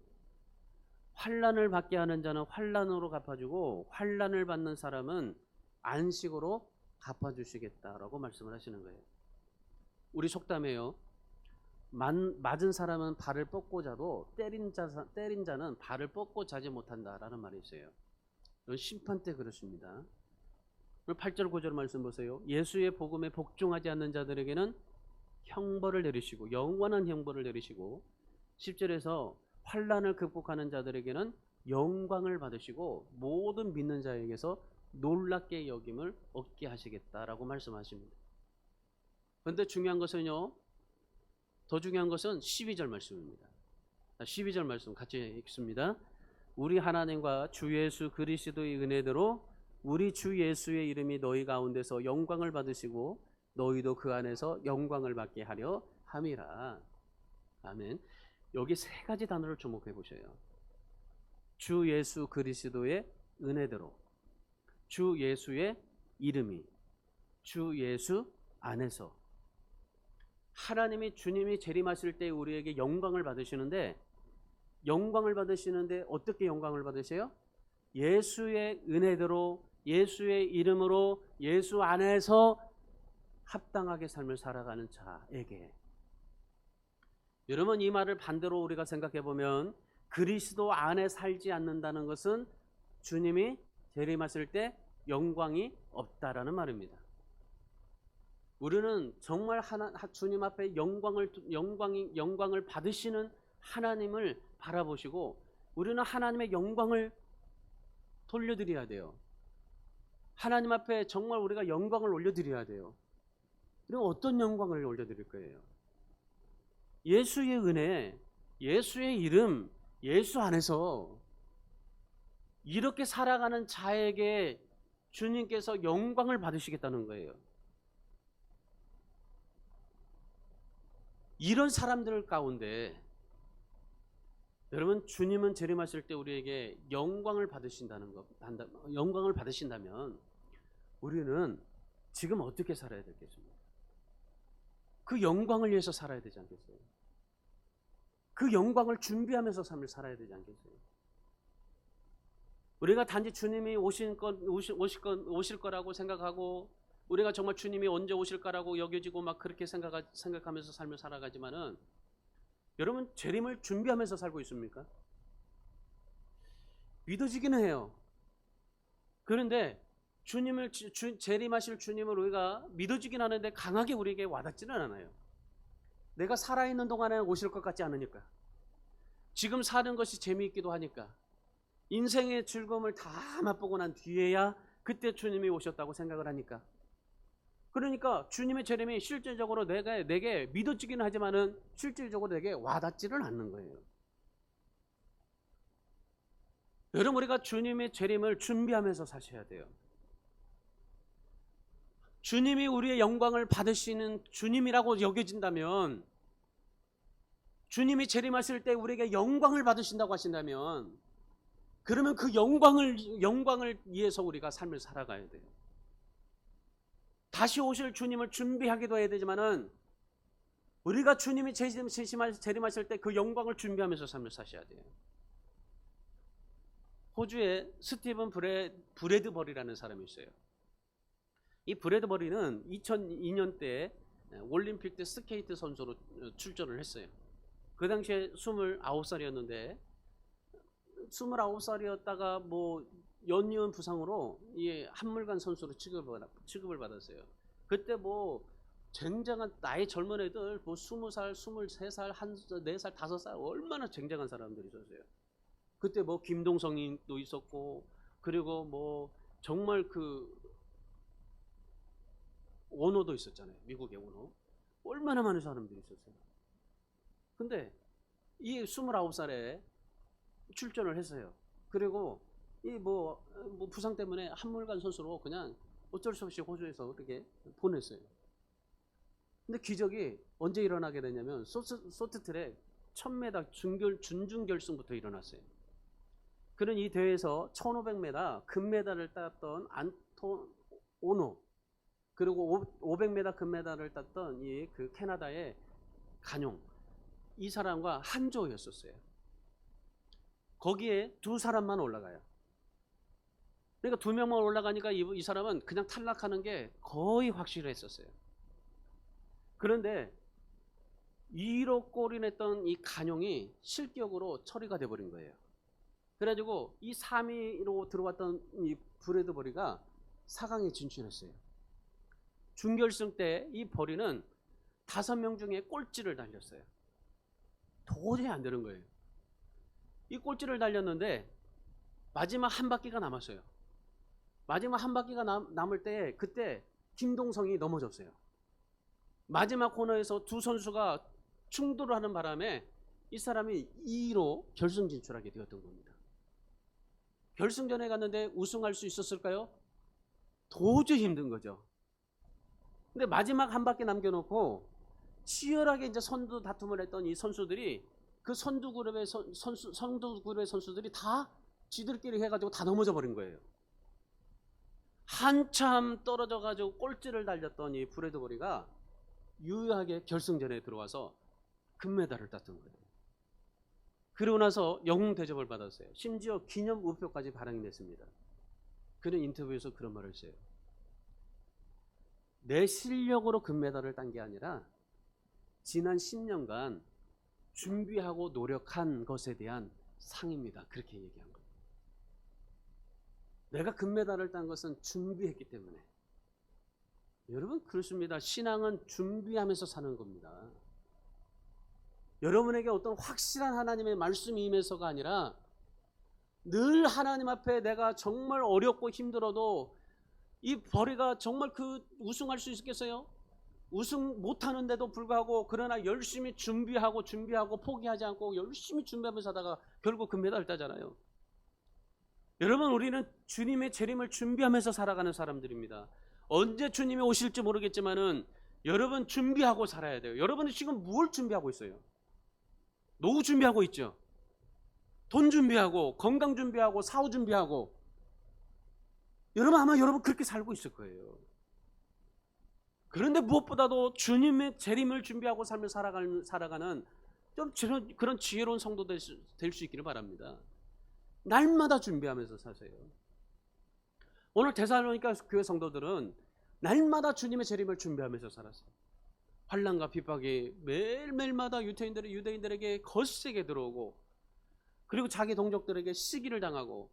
환난을 받게 하는 자는 환난으로 갚아주고 환난을 받는 사람은 안식으로 갚아주시겠다라고 말씀을 하시는 거예요. 우리 속담에요, 맞은 사람은 발을 뻗고 자도 때린 자는 발을 뻗고 자지 못한다라는 말이 있어요. 이건 심판 때 그렇습니다. 8절 9절 말씀 보세요. 예수의 복음에 복종하지 않는 자들에게는 형벌을 내리시고, 영원한 형벌을 내리시고, 10절에서 환난을 극복하는 자들에게는 영광을 받으시고 모든 믿는 자에게서 놀랍게 여김을 얻게 하시겠다라고 말씀하십니다. 그런데 중요한 것은요, 더 중요한 것은 12절 말씀입니다. 12절 말씀 같이 읽습니다. 우리 하나님과 주 예수 그리스도의 은혜대로 우리 주 예수의 이름이 너희 가운데서 영광을 받으시고 너희도 그 안에서 영광을 받게 하려 함이라. 아멘. 여기 세 가지 단어를 주목해 보셔요. 주 예수 그리스도의 은혜대로, 주 예수의 이름이, 주 예수 안에서. 하나님이 주님이 재림하실 때 우리에게 영광을 받으시는데, 영광을 받으시는데 어떻게 영광을 받으세요? 예수의 은혜대로, 예수의 이름으로, 예수 안에서 합당하게 삶을 살아가는 자에게. 여러분, 이 말을 반대로 우리가 생각해 보면 그리스도 안에 살지 않는다는 것은 주님이 재림하실 때 영광이 없다라는 말입니다. 우리는 정말 주님 앞에 영광을 받으시는 하나님을 바라보시고, 우리는 하나님의 영광을 돌려드려야 돼요. 하나님 앞에 정말 우리가 영광을 올려드려야 돼요. 그럼 어떤 영광을 올려드릴 거예요? 예수의 은혜, 예수의 이름, 예수 안에서 이렇게 살아가는 자에게 주님께서 영광을 받으시겠다는 거예요. 이런 사람들 가운데 여러분, 주님은 재림하실 때 우리에게 영광을 받으신다면 우리는 지금 어떻게 살아야 되겠습니까? 그 영광을 위해서 살아야 되지 않겠어요? 그 영광을 준비하면서 삶을 살아야 되지 않겠어요? 우리가 단지 주님이 오실 거라고 생각하고, 우리가 정말 주님이 언제 오실까라고 여겨지고 막 그렇게 생각하면서 삶을 살아가지만은, 여러분, 재림을 준비하면서 살고 있습니까? 믿어지기는 해요. 그런데 재림하실 주님을 우리가 믿어지긴 하는데 강하게 우리에게 와닿지는 않아요. 내가 살아있는 동안에 오실 것 같지 않으니까, 지금 사는 것이 재미있기도 하니까, 인생의 즐거움을 다 맛보고 난 뒤에야 그때 주님이 오셨다고 생각을 하니까, 그러니까 주님의 재림이 실질적으로 내게 믿어지긴 하지만은 실질적으로 내게 와닿지는 않는 거예요. 여러분, 우리가 주님의 재림을 준비하면서 사셔야 돼요. 주님이 우리의 영광을 받으시는 주님이라고 여겨진다면, 주님이 재림하실 때 우리에게 영광을 받으신다고 하신다면, 그러면 그 영광을 위해서 우리가 삶을 살아가야 돼요. 다시 오실 주님을 준비하기도 해야 되지만은, 우리가 주님이 재림하실 때 그 영광을 준비하면서 삶을 사셔야 돼요. 호주에 스티븐 브래드버리라는 사람이 있어요. 이 브래드버리는 2002년 때 올림픽 때 스케이트 선수로 출전을 했어요. 그 당시에 29살이었는데 29살이었다가 뭐 연이은 부상으로 한물간 선수로 취급을 받았어요. 그때 뭐 쟁쟁한 나이 젊은 애들 뭐 20살, 23살, 4살, 5살 얼마나 쟁쟁한 사람들이 있었어요. 그때 뭐 김동성도 있었고, 그리고 뭐 정말 그 원호도 있었잖아요. 미국의 원호. 얼마나 많은 사람들이 있었어요. 근데 이 29살에 출전을 했어요. 그리고 이 뭐 부상 때문에 한물간 선수로 그냥 어쩔 수 없이 호주에서 그렇게 보냈어요. 근데 기적이 언제 일어나게 되냐면 쇼트트랙 1000m 준중결승부터 일어났어요. 그는 이 대회에서 1500m 금메달을 땄던 오노, 그리고 500m 금메달을 땄던 이 그 캐나다의 간용, 이 사람과 한 조였었어요. 거기에 두 사람만 올라가요. 그러니까 두 명만 올라가니까 이 사람은 그냥 탈락하는 게 거의 확실했었어요. 그런데 2로 골이 냈던 이 간용이 실격으로 처리가 돼버린 거예요. 그래가지고 이 3위로 들어왔던 이 브래드 버리가 4강에 진출했어요. 준결승 때 이 버리는 5명 중에 꼴찌를 달렸어요. 도저히 안 되는 거예요. 이 꼴찌를 달렸는데 마지막 한 바퀴가 남았어요. 마지막 한 바퀴가 남을 때 그때 김동성이 넘어졌어요. 마지막 코너에서 두 선수가 충돌을 하는 바람에 이 사람이 2위로 결승 진출하게 되었던 겁니다. 결승전에 갔는데 우승할 수 있었을까요? 도저히 힘든 거죠. 근데 마지막 한 바퀴 남겨놓고 치열하게 이제 선두 다툼을 했던 이 선수들이 그 선두 그룹의 선수들이 다 지들끼리 해가지고 다 넘어져 버린 거예요. 한참 떨어져 가지고 꼴찌를 달렸던 이 브래드 버리가 유효하게 결승전에 들어와서 금메달을 땄던 거예요. 그리고 나서 영웅 대접을 받았어요. 심지어 기념 우표까지 발행이 됐습니다. 그는 인터뷰에서 그런 말을 했어요. 내 실력으로 금메달을 딴 게 아니라 지난 10년간 준비하고 노력한 것에 대한 상입니다. 그렇게 얘기한 거예요. 내가 금메달을 딴 것은 준비했기 때문에. 여러분 그렇습니다. 신앙은 준비하면서 사는 겁니다. 여러분에게 어떤 확실한 하나님의 말씀이 임해서가 아니라 늘 하나님 앞에 내가 정말 어렵고 힘들어도 이 버리가 정말 그 우승할 수 있겠어요? 우승 못하는데도 불구하고 그러나 열심히 준비하고 포기하지 않고 열심히 준비하면서 하다가 결국 금메달을 따잖아요. 여러분 우리는 주님의 재림을 준비하면서 살아가는 사람들입니다. 언제 주님이 오실지 모르겠지만은 여러분 준비하고 살아야 돼요. 여러분은 지금 뭘 준비하고 있어요? 노후 준비하고 있죠. 돈 준비하고 건강 준비하고 사후 준비하고. 여러분 아마 여러분 그렇게 살고 있을 거예요. 그런데 무엇보다도 주님의 재림을 준비하고 삶을 살아가는 좀 그런 지혜로운 성도 될 수 있기를 바랍니다. 날마다 준비하면서 사세요. 오늘 데살로니가 교회 성도들은 날마다 주님의 재림을 준비하면서 살았어요. 환난과 핍박이 매일매일마다 유대인들에게 거세게 들어오고 그리고 자기 동족들에게 시기를 당하고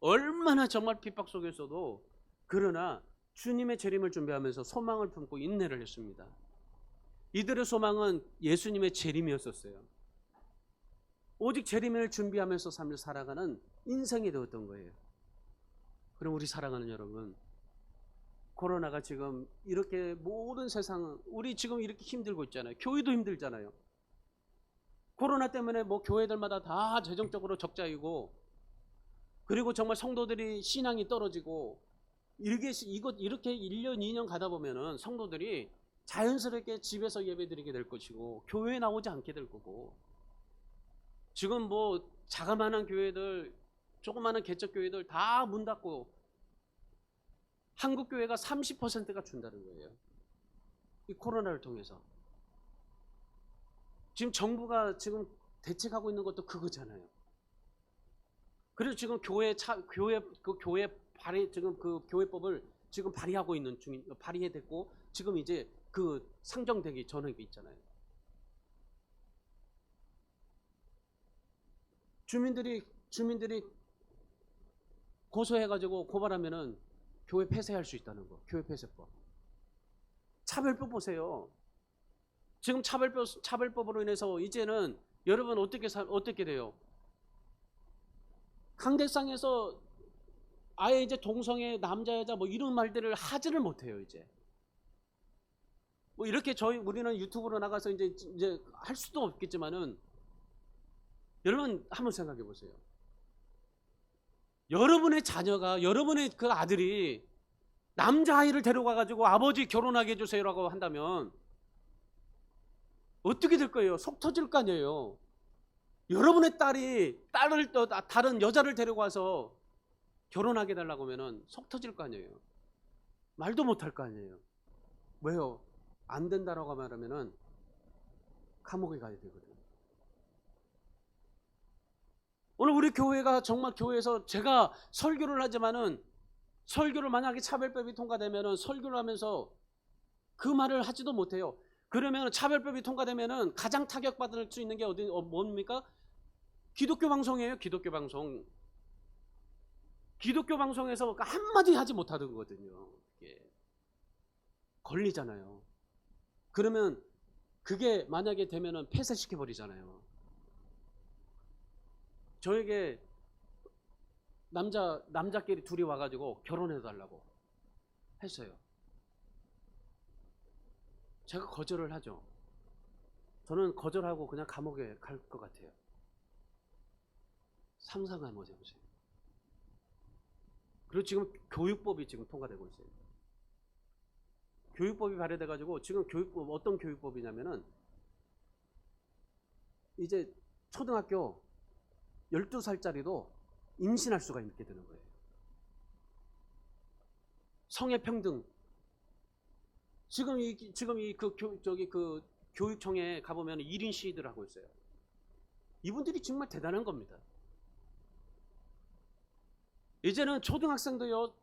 얼마나 정말 핍박 속에서도 그러나 주님의 재림을 준비하면서 소망을 품고 인내를 했습니다. 이들의 소망은 예수님의 재림이었었어요. 오직 재림을 준비하면서 삶을 살아가는 인생이 되었던 거예요. 그럼 우리 사랑하는 여러분, 코로나가 지금 이렇게 모든 세상 우리 지금 이렇게 힘들고 있잖아요. 교회도 힘들잖아요. 코로나 때문에 뭐 교회들마다 다 재정적으로 적자이고 그리고 정말 성도들이 신앙이 떨어지고 이렇게 1년 2년 가다 보면은 성도들이 자연스럽게 집에서 예배드리게 될 것이고 교회에 나오지 않게 될 거고 지금 뭐 자그마한 교회들 조그마한 개척교회들 다 문 닫고 한국교회가 30%가 준다는 거예요. 이 코로나를 통해서. 지금 정부가 지금 대책하고 있는 것도 그거잖아요. 그래서 지금 교회법을 지금 발의하고 있는 발의됐고 지금 이제 그 상정되기 전에 있잖아요. 주민들이 고소해가지고 고발하면은 교회 폐쇄할 수 있다는 거. 교회 폐쇄법. 차별법 보세요. 지금 차별법으로 인해서 이제는 여러분 어떻게 돼요? 강대상에서 아예 이제 동성애 남자 여자 뭐 이런 말들을 하지를 못해요 이제. 뭐 이렇게 우리는 유튜브로 나가서 이제 할 수도 없겠지만은 여러분 한번 생각해 보세요. 여러분의 자녀가 여러분의 그 아들이 남자아이를 데려가 가지고 아버지 결혼하게 해주세요라고 한다면 어떻게 될 거예요? 속 터질 거 아니에요. 여러분의 딸을 다른 여자를 데리고 와서 결혼하게 달라고 하면은 속 터질 거 아니에요. 말도 못할 거 아니에요. 왜요? 안 된다라고 말하면은 감옥에 가야 되거든요. 오늘 우리 교회가 정말 교회에서 제가 설교를 하지만은 설교를 만약에 차별법이 통과되면은 설교를 하면서 그 말을 하지도 못해요. 그러면 차별법이 통과되면은 가장 타격받을 수 있는 게 뭡니까? 기독교 방송이에요. 기독교 방송. 기독교 방송에서 한마디 하지 못하던 거거든요. 예. 걸리잖아요. 그러면 그게 만약에 되면은 폐쇄시켜 버리잖아요. 저에게 남자끼리 둘이 와가지고 결혼해 달라고 했어요. 제가 거절을 하죠. 저는 거절하고 그냥 감옥에 갈 것 같아요. 상상 한번 해보세요. 그리고 지금 교육법이 지금 통과되고 있어요. 교육법이 발의돼가지고 지금 교육법 어떤 교육법이냐면은 이제 초등학교 12살짜리도 임신할 수가 있게 되는 거예요. 성의 평등. 지금 그 교육청에 가보면 1인 시위들 하고 있어요. 이분들이 정말 대단한 겁니다. 이제는 초등학생도요,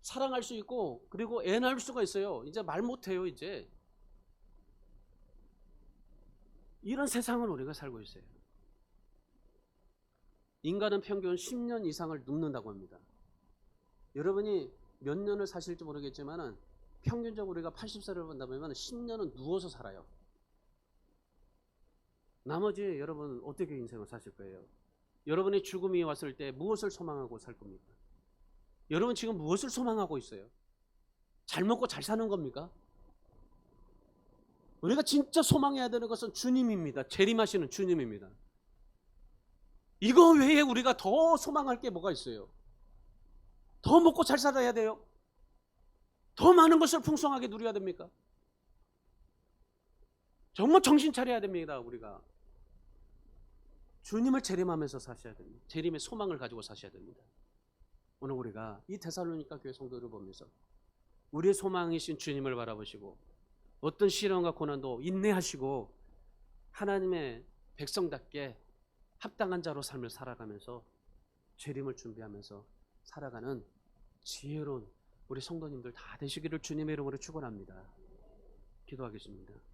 사랑할 수 있고, 그리고 애 낳을 수가 있어요. 이제 말 못해요, 이제. 이런 세상을 우리가 살고 있어요. 인간은 평균 10년 이상을 눕는다고 합니다. 여러분이 몇 년을 사실지 모르겠지만 평균적으로 우리가 80살을 본다면 10년은 누워서 살아요. 나머지 여러분 어떻게 인생을 사실 거예요? 여러분의 죽음이 왔을 때 무엇을 소망하고 살 겁니까? 여러분 지금 무엇을 소망하고 있어요? 잘 먹고 잘 사는 겁니까? 우리가 진짜 소망해야 되는 것은 주님입니다. 재림하시는 주님입니다. 이거 외에 우리가 더 소망할 게 뭐가 있어요? 더 먹고 잘 살아야 돼요? 더 많은 것을 풍성하게 누려야 됩니까? 정말 정신 차려야 됩니다. 우리가 주님을 재림하면서 사셔야 됩니다. 재림의 소망을 가지고 사셔야 됩니다. 오늘 우리가 이 데살로니가 교회 성도를 보면서 우리의 소망이신 주님을 바라보시고 어떤 시련과 고난도 인내하시고 하나님의 백성답게 합당한 자로 삶을 살아가면서 재림을 준비하면서 살아가는 지혜로운 우리 성도님들 다 되시기를 주님의 이름으로 축원합니다. 기도하겠습니다.